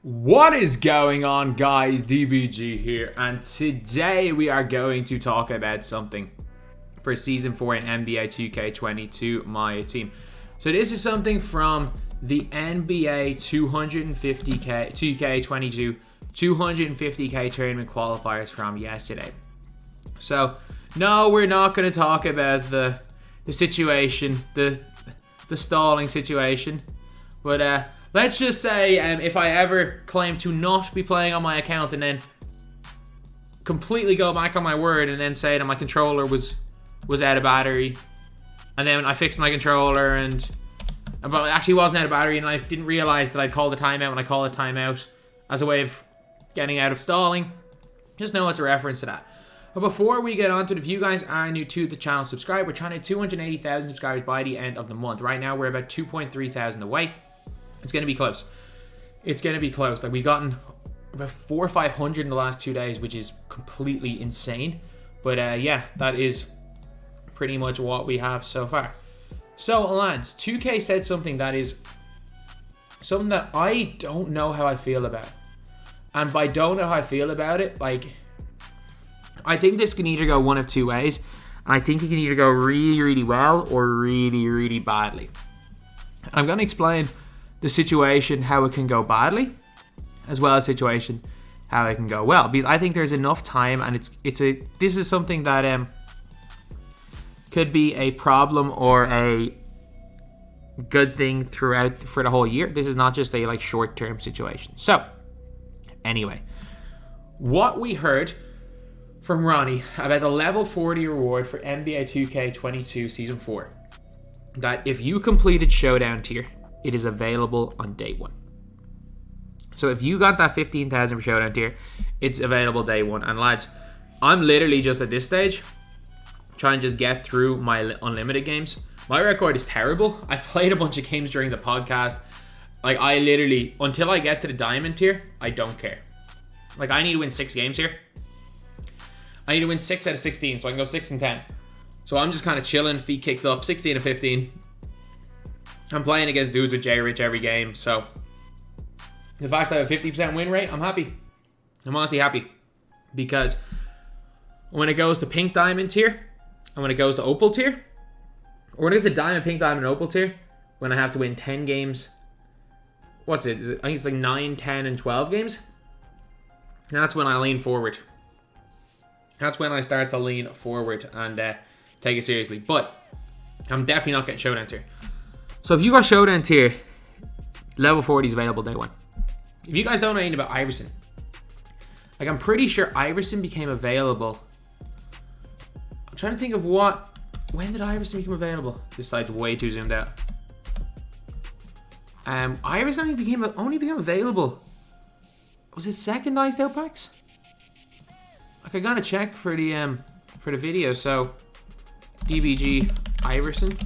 What is going on, guys? DBG here, and today we are going to talk about something for Season 4 in NBA 2K22 MyTEAM. So this is something from the NBA 250K 250K tournament qualifiers from yesterday. So no, we're not going to talk about the situation, the stalling situation, but let's just say if I ever claim to not be playing on my account and then completely go back on my word and then say that my controller was out of battery, and then I fixed my controller but it actually wasn't out of battery, and I didn't realize that I'd called a timeout when I called a timeout as a way of getting out of stalling, just know it's a reference to that. But before we get on to it, if you guys are new to the channel, subscribe. We're trying to 280,000 subscribers by the end of the month. Right now, we're about 2,300 away. It's going to be close. It's going to be close. Like, we've gotten about 400 or 500 in the last 2 days, which is completely insane. But yeah, that is pretty much what we have so far. So, Lance, 2K said something that is something that I don't know how I feel about. And by don't know how I feel about it, like, I think this can either go one of two ways. And I think it can either go really, really well or really, really badly. I'm going to explain the situation, how it can go badly, as well as situation, how it can go well. Because I think there's enough time, and this is something that could be a problem or a good thing throughout for the whole year. This is not just a short-term situation. So, anyway, what we heard from Ronnie about the level 40 reward for NBA 2K22 Season 4, that if you completed Showdown tier, it is available on day one. So if you got that 15,000 for Showdown tier, it's available day one. And lads, I'm literally just at this stage trying to just get through my unlimited games. My record is terrible. I played a bunch of games during the podcast. Like, I literally, until I get to the diamond tier, I don't care. Like, I need to win 6 games here. I need to win 6 out of 16, so I can go 6 and 10. So I'm just kind of chilling, feet kicked up, 16 and 15. I'm playing against dudes with J-Rich every game, so the fact that I have a 50% win rate, I'm happy. I'm honestly happy. Because when it goes to pink diamond tier, and when it goes to opal tier, or when it gets to diamond, pink diamond, and opal tier, when I have to win 10 games, what's it? I think it's like 9, 10, and 12 games. That's when I lean forward. That's when I start to lean forward and take it seriously. But I'm definitely not getting Showdown tier. So if you got Showdown tier, level 40 is available day one. If you guys don't know anything about Iverson, like, I'm pretty sure Iverson became available. I'm trying to think of when did Iverson become available? This side's way too zoomed out. Iverson only became available. Was it second iced out packs? Like, I gotta check for the video. So DBG Iverson.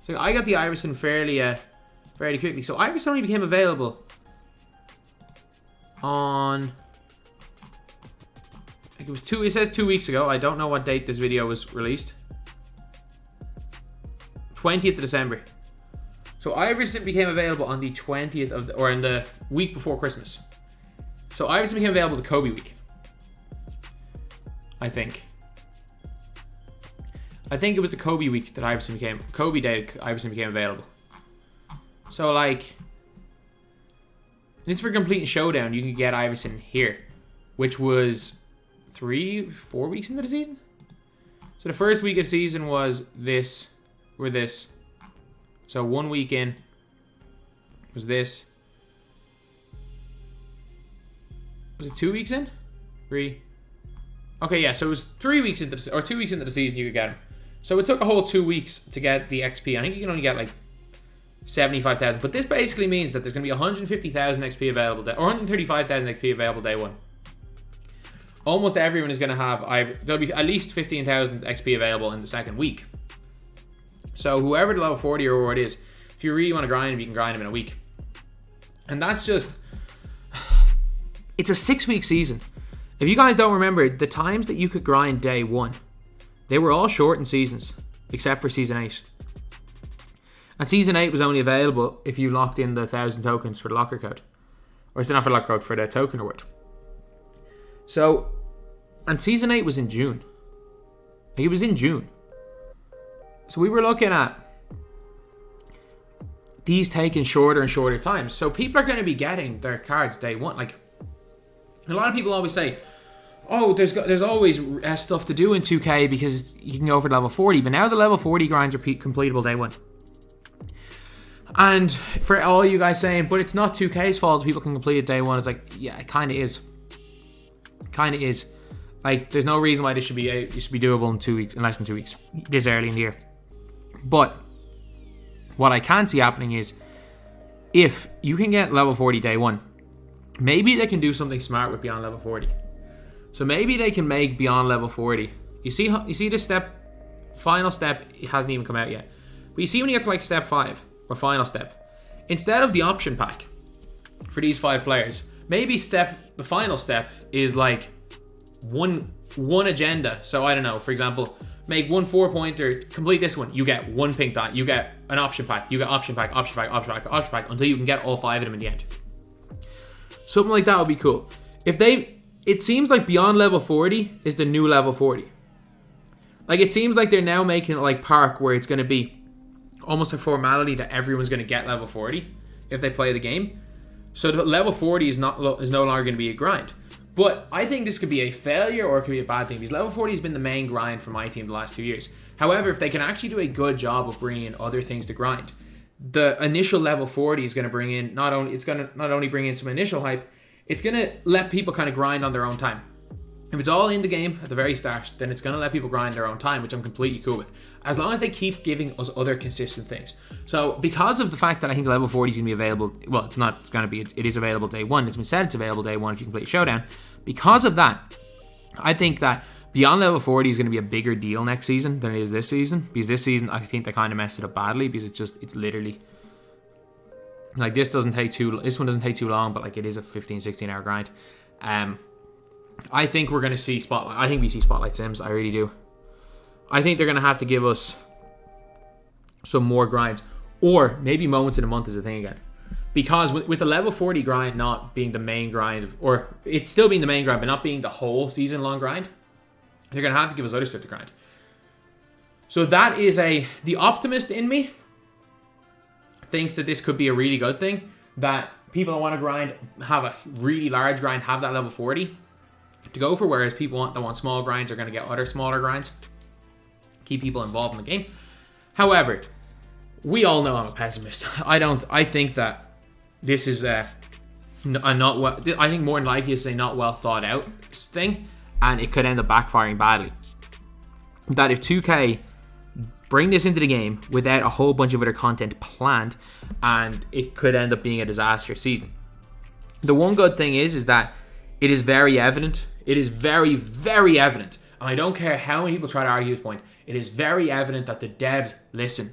So I got the Iverson fairly quickly. So Iverson only became available on, like, it says 2 weeks ago. I don't know what date this video was released. 20th of December. So Iverson became available on the 20th or in the week before Christmas. So Iverson became available the Kobe week, I think. I think it was the Kobe week that Kobe Day Iverson became available. So, like, it's for completing Showdown, you can get Iverson here, which was 3-4 weeks into the season. So the first week of the season was this. So 1 week in was this. Was it 2 weeks in? 3. Okay, yeah, so it was 3 weeks into 2 weeks into the season you could get him. So it took a whole 2 weeks to get the XP. I think you can only get like 75,000. But this basically means that there's going to be 150,000 XP available, or 135,000 XP available day one. Almost everyone is going to have, there'll be at least 15,000 XP available in the second week. So whoever the level 40 reward is, if you really want to grind him, you can grind him in a week. And that's just, it's a 6-week season. If you guys don't remember, the times that you could grind day one, they were all shortened seasons, except for Season 8. And Season 8 was only available if you locked in the 1,000 tokens for the locker code. Or it's not for luck code, for the token award. So, and Season 8 was in June. Like, it was in June. So we were looking at these taking shorter and shorter times. So people are going to be getting their cards day one. Like, a lot of people always say, oh, there's always stuff to do in 2K because you can go for level 40. But now the level 40 grinds are completable day one. And for all you guys saying, but it's not 2K's fault people can complete it day one. It's like, yeah, it kind of is. Kind of is. Like, there's no reason why this should be doable in 2 weeks, in less than 2 weeks, this early in the year. But what I can see happening is, if you can get level 40 day one, maybe they can do something smart with Beyond level 40. So maybe they can make Beyond level 40. You see this step, final step, it hasn't even come out yet. But you see when you get to like step 5, or final step, instead of the option pack for these 5 players, maybe the final step is like one agenda. So I don't know, for example, make 1 4-pointer, complete this one, you get 1 pink dot, you get an option pack, you get option pack, option pack, option pack, option pack, until you can get all 5 of them in the end. Something like that would be cool. It seems like Beyond level 40 is the new level 40. Like, it seems like they're now making it like Park, where it's going to be almost a formality that everyone's going to get level 40 if they play the game. So the level 40 is no longer going to be a grind. But I think this could be a failure or it could be a bad thing, because level 40 has been the main grind for my team the last 2 years. However, if they can actually do a good job of bringing in other things to grind, the initial level 40 is going to bring in not only bring in some initial hype, it's going to let people kind of grind on their own time. If it's all in the game at the very start, then it's going to let people grind their own time, which I'm completely cool with, as long as they keep giving us other consistent things. So because of the fact that I think level 40 is going to be available, well, it's not going to be, it is available day one. It's been said it's available day one if you complete Showdown. Because of that, I think that Beyond level 40 is going to be a bigger deal next season than it is this season. Because this season, I think they kind of messed it up badly, because it's literally, like, this one doesn't take too long, but like it is a 15-16 hour grind. I think we're going to see Spotlight. I think we see Spotlight Sims. I really do. I think they're going to have to give us some more grinds, or maybe Moments in a Month is a thing again. Because with the level 40 grind not being the main grind, or it's still being the main grind, but not being the whole season long grind, they're going to have to give us other stuff to grind. So that is the optimist in me thinks that this could be a really good thing, that people that want to grind, have a really large grind, have that level 40 to go for, whereas people that want small grinds are going to get other smaller grinds. Keep people involved in the game. However, we all know I'm a pessimist. I think that this is I think more than likely it's a not well thought out thing, and it could end up backfiring badly. That if 2K bring this into the game without a whole bunch of other content planned, and it could end up being a disastrous season. The one good thing is that it is very evident. It is very, very evident. And I don't care how many people try to argue this point. It is very evident that the devs listen.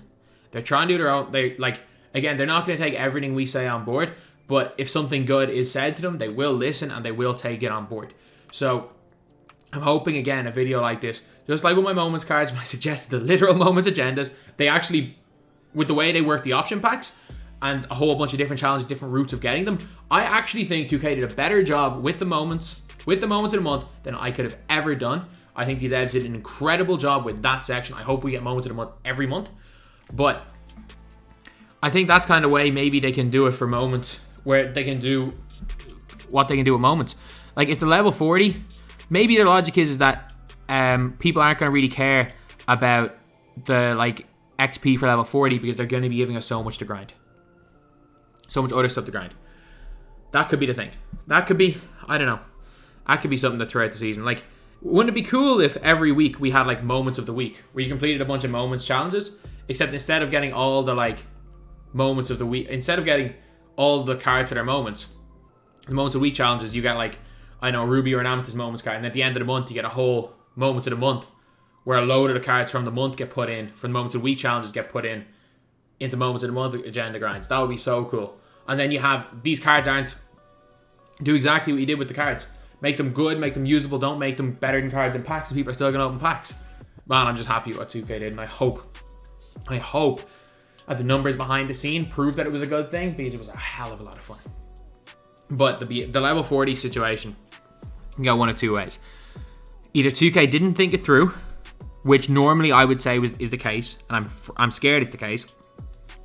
They're trying to do their own. They're not going to take everything we say on board. But if something good is said to them, they will listen and they will take it on board. So I'm hoping, again, a video like this, just like with my Moments cards, when I suggested the literal Moments agendas, they actually, with the way they work the option packs and a whole bunch of different challenges, different routes of getting them, I actually think 2K did a better job with the Moments in a Month than I could have ever done. I think the devs did an incredible job with that section. I hope we get Moments in a Month every month. But I think that's kind of way maybe they can do it for Moments, where they can do what they can do with Moments. Like, if the level 40, maybe their logic is that people aren't going to really care about the XP for level 40 because they're going to be giving us so much to grind. So much other stuff to grind. That could be the thing. That could be, I don't know. That could be something that throughout the season. Like, wouldn't it be cool if every week we had Moments of the Week, where you completed a bunch of Moments challenges, except instead of getting all the Moments of the Week, instead of getting all the cards that are Moments, the Moments of the Week challenges, you get a Ruby or an Amethyst Moments card, and at the end of the month you get a whole Moments of the Month, where a load of the cards from the month get put in, from the Moments of the Week challenges get put in into Moments of the Month agenda grinds. That would be so cool. And then you have, these cards do exactly what you did with the cards. Make them good, make them usable, don't make them better than cards in packs, so people are still going to open packs. Man, I'm just happy with what 2K did, and I hope that the numbers behind the scene prove that it was a good thing, because it was a hell of a lot of fun. But the level 40 situation can go one of two ways. Either 2K didn't think it through, which normally I would say is the case, and I'm scared it's the case.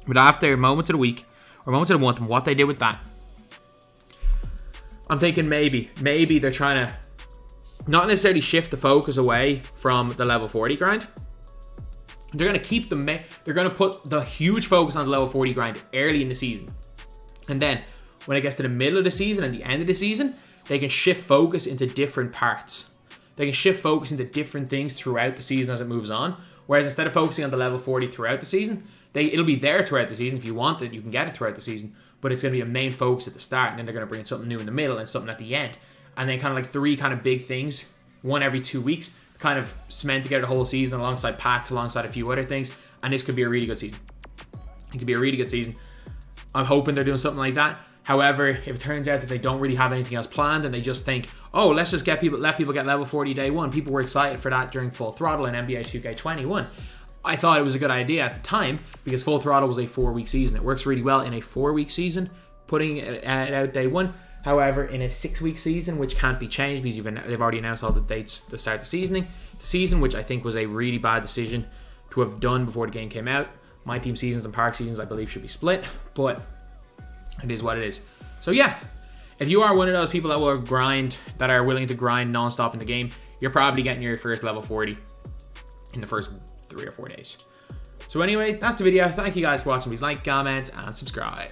But after moments of the week or moments of the month and what they did with that, I'm thinking maybe they're trying to not necessarily shift the focus away from the level 40 grind. They're going to keep they're going to put the huge focus on the level 40 grind early in the season. And then when it gets to the middle of the season and the end of the season, they can shift focus into different parts. They can shift focus into different things throughout the season as it moves on. Whereas instead of focusing on the level 40 throughout the season, it'll be there throughout the season. If you want it, you can get it throughout the season. But it's going to be a main focus at the start, and then they're going to bring in something new in the middle and something at the end. And then kind of like 3 kind of big things, one every 2 weeks, kind of cement together the whole season alongside packs, alongside a few other things. And this could be a really good season. It could be a really good season. I'm hoping they're doing something like that. However, if it turns out that they don't really have anything else planned and they just think, oh, let's just let people get level 40 day one. People were excited for that during Full Throttle in NBA 2K21. I thought it was a good idea at the time because Full Throttle was a 4-week season. It works really well in a 4-week season, putting it out day one. However, in a 6-week season, which can't be changed because they've already announced all the dates to start the season, which I think was a really bad decision to have done before the game came out. MyTEAM seasons and Park seasons, I believe, should be split, but it is what it is. So yeah, if you are one of those people that are willing to grind non-stop in the game, you're probably getting your first level 40 in the first 3 or 4 days. So anyway, that's the video. Thank you guys for watching. Please like, comment, and subscribe.